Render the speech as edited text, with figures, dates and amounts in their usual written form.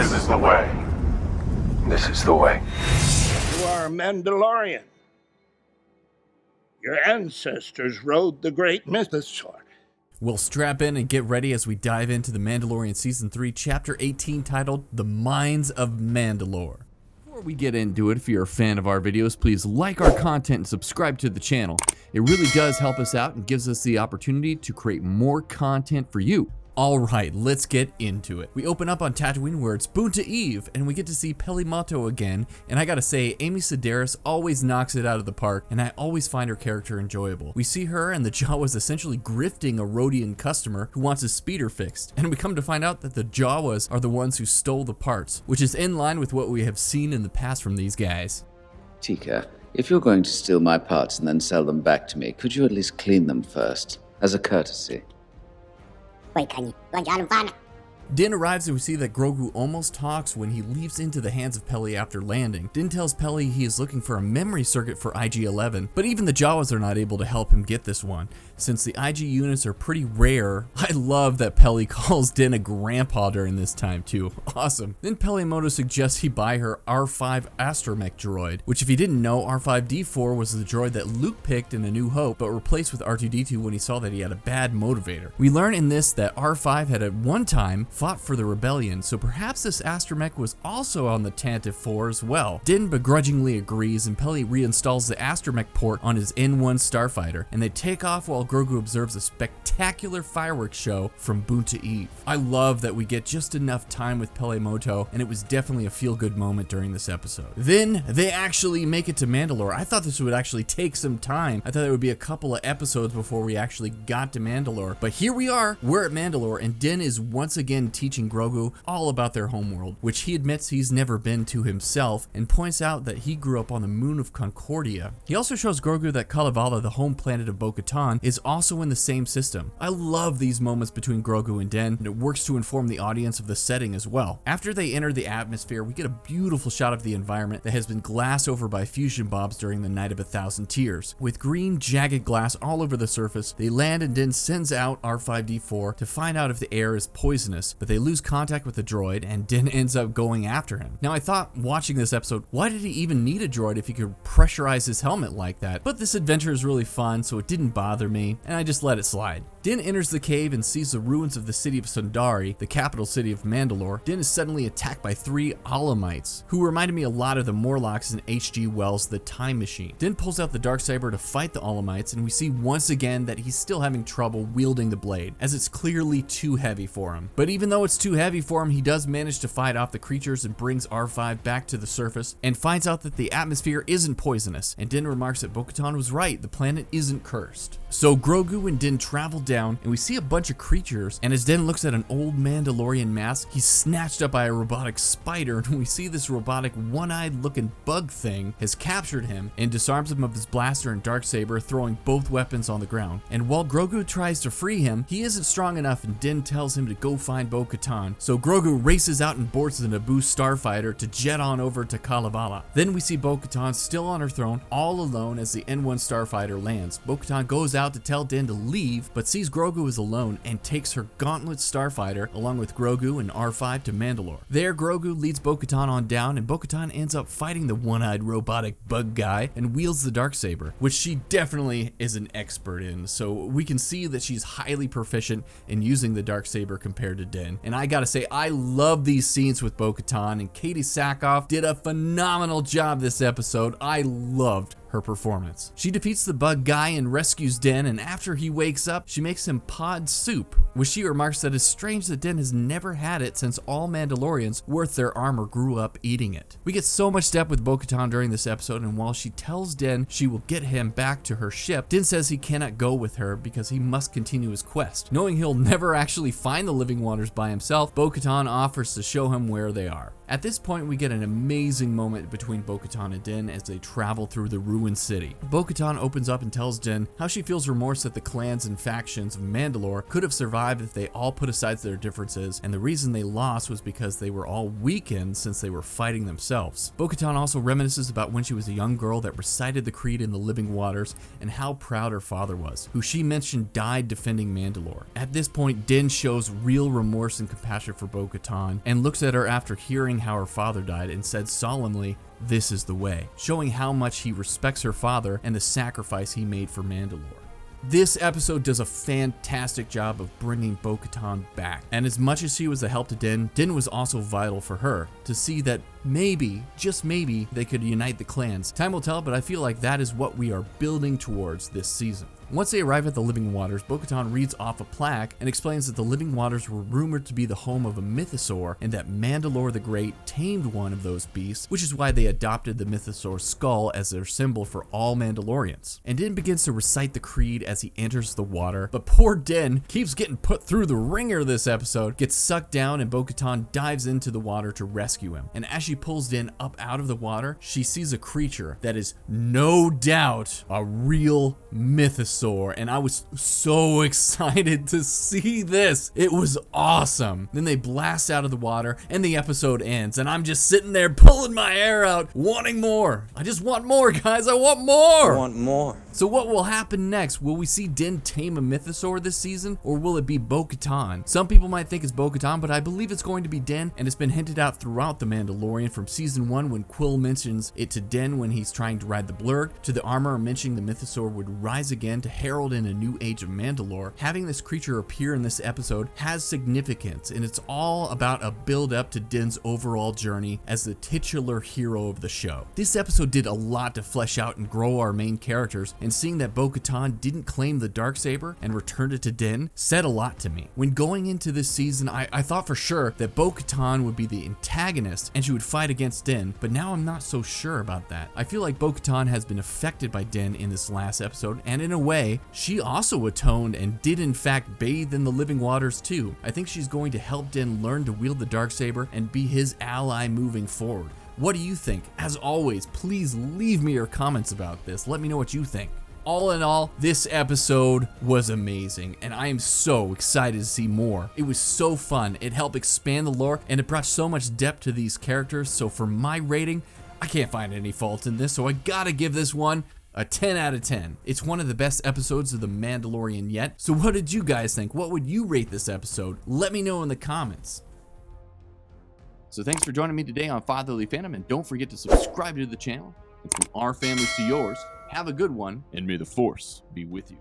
This is the way. This is the way. You are a Mandalorian. Your ancestors rode the great mythosaur. We'll strap in and get ready as we dive into the Mandalorian Season 3, Chapter 18, titled The Mines of Mandalore. Before we get into it, if you're a fan of our videos, please like our content and subscribe to the channel. It really does help us out and gives us the opportunity to create more content for you. Alright, let's get into it. We open up on Tatooine where it's Boonta Eve, and we get to see Peli Motto again, and I gotta say, Amy Sedaris always knocks it out of the park, and I always find her character enjoyable. We see her and the Jawas essentially grifting a Rodian customer who wants his speeder fixed, and we come to find out that the Jawas are the ones who stole the parts, which is in line with what we have seen in the past from these guys. Tika, if you're going to steal my parts and then sell them back to me, could you at least clean them first, as a courtesy? Din arrives and we see that Grogu almost talks when he leaps into the hands of Peli after landing. Din tells Peli he is looking for a memory circuit for IG-11, but even the Jawas are not able to help him get this one. Since the IG units are pretty rare, I love that Peli calls Din a grandpa during this time too. Awesome. Then Peli Motto suggests he buy her R5 astromech droid, which if you didn't know, R5-D4 was the droid that Luke picked in A New Hope, but replaced with R2-D2 when he saw that he had a bad motivator. We learn in this that R5 had at one time fought for the rebellion, so perhaps this astromech was also on the Tantive 4 as well. Din begrudgingly agrees, and Peli reinstalls the astromech port on his N1 starfighter, and they take off while Grogu observes a spectacular fireworks show from Boonta Eve. I love that we get just enough time with Peli Motto, and it was definitely a feel-good moment during this episode. Then they actually make it to Mandalore. I thought this would actually take some time. I thought it would be a couple of episodes before we actually got to Mandalore, but here we are. We're at Mandalore, and Din is once again teaching Grogu all about their homeworld, which he admits he's never been to himself, and points out that he grew up on the moon of Concordia. He also shows Grogu that Kalevala, the home planet of Bo-Katan, is also in the same system. I love these moments between Grogu and Din, and it works to inform the audience of the setting as well. After they enter the atmosphere, we get a beautiful shot of the environment that has been glassed over by fusion bombs during the Night of 1,000 Tears. With green, jagged glass all over the surface, they land and Din sends out R5-D4 to find out if the air is poisonous, but they lose contact with the droid and Din ends up going after him. Now I thought watching this episode, why did he even need a droid if he could pressurize his helmet like that? But this adventure is really fun, so it didn't bother me, and I just let it slide. Din enters the cave and sees the ruins of the city of Sundari, the capital city of Mandalore. Din is suddenly attacked by 3 Alamites, who reminded me a lot of the Morlocks in H.G. Wells' The Time Machine. Din pulls out the Darksaber to fight the Alamites, and we see once again that he's still having trouble wielding the blade, as it's clearly too heavy for him. But even though it's too heavy for him, he does manage to fight off the creatures and brings R5 back to the surface, and finds out that the atmosphere isn't poisonous, and Din remarks that Bo-Katan was right, the planet isn't cursed. So Grogu and Din travel down, and we see a bunch of creatures, and as Din looks at an old Mandalorian mask, he's snatched up by a robotic spider, and we see this robotic one-eyed looking bug thing has captured him and disarms him of his blaster and Darksaber, throwing both weapons on the ground. And while Grogu tries to free him, he isn't strong enough, and Din tells him to go find Bo-Katan. So Grogu races out and boards the Naboo starfighter to jet on over to Kalevala. Then we see Bo-Katan still on her throne, all alone as the N1 starfighter lands. Bo-Katan goes out to tell Din to leave, but sees Grogu is alone and takes her Gauntlet starfighter along with Grogu and R5 to Mandalore. There, Grogu leads Bo-Katan on down, and Bo-Katan ends up fighting the one-eyed robotic bug guy and wields the Darksaber, which she definitely is an expert in, so we can see that she's highly proficient in using the Darksaber compared to Din. And I gotta say, I love these scenes with Bo-Katan, and Katie Sackhoff did a phenomenal job this episode. I loved her performance. She defeats the bug guy and rescues Din, and after he wakes up, she makes him pod soup, which she remarks that it's strange that Din has never had it since all Mandalorians worth their armor grew up eating it. We get so much depth with Bo-Katan during this episode, and while she tells Din she will get him back to her ship, Din says he cannot go with her because he must continue his quest. Knowing he'll never actually find the living waters by himself, Bo-Katan offers to show him where they are. At this point, we get an amazing moment between Bo-Katan and Din as they travel through the ruins ruined city. Bo-Katan opens up and tells Din how she feels remorse that the clans and factions of Mandalore could have survived if they all put aside their differences, and the reason they lost was because they were all weakened since they were fighting themselves. Bo-Katan also reminisces about when she was a young girl that recited the creed in the living waters and how proud her father was, who she mentioned died defending Mandalore. At this point, Din shows real remorse and compassion for Bo-Katan and looks at her after hearing how her father died and said solemnly, "This is the way," showing how much he respects her father and the sacrifice he made for Mandalore. This episode does a fantastic job of bringing Bo-Katan back, and as much as she was a help to Din, Din was also vital for her to see that maybe, just maybe, they could unite the clans. Time will tell, but I feel like that is what we are building towards this season. Once they arrive at the Living Waters, Bo-Katan reads off a plaque and explains that the Living Waters were rumored to be the home of a mythosaur and that Mandalore the Great tamed one of those beasts, which is why they adopted the mythosaur skull as their symbol for all Mandalorians. And Din begins to recite the creed as he enters the water, but poor Din keeps getting put through the ringer this episode, gets sucked down, and Bo-Katan dives into the water to rescue him. And as she pulls Din up out of the water, she sees a creature that is no doubt a real mythosaur, and I was so excited to see this. It was awesome. Then they blast out of the water and the episode ends, and I'm just sitting there pulling my hair out, wanting more. I just want more, guys. I want more. I want more. So what will happen next? Will we see Din tame a mythosaur this season, or will it be Bo-Katan? Some people might think it's Bo-Katan, but I believe it's going to be Din, and it's been hinted out throughout The Mandalorian from season 1 when Quill mentions it to Din when he's trying to ride the Blurg, to the armor mentioning the mythosaur would rise again to herald in a new age of Mandalore. Having this creature appear in this episode has significance, and it's all about a build up to Din's overall journey as the titular hero of the show. This episode did a lot to flesh out and grow our main characters, and seeing that Bo-Katan didn't claim the Darksaber and returned it to Din said a lot to me. When going into this season, I thought for sure that Bo-Katan would be the antagonist and she would fight against Din, but now I'm not so sure about that. I feel like Bo-Katan has been affected by Din in this last episode, and in a way, she also atoned and did in fact bathe in the living waters too. I think she's going to help Din learn to wield the Darksaber and be his ally moving forward. What do you think? As always, please leave me your comments about this. Let me know what you think. All in all, this episode was amazing, and I am so excited to see more. It was so fun. It helped expand the lore, and it brought so much depth to these characters. So for my rating, I can't find any fault in this, so I gotta give this one a 10 out of 10. It's one of the best episodes of The Mandalorian yet. So what did you guys think? What would you rate this episode? Let me know in the comments. So thanks for joining me today on Fatherly Fandom, and don't forget to subscribe to the channel. And from our families to yours, have a good one, and may the Force be with you.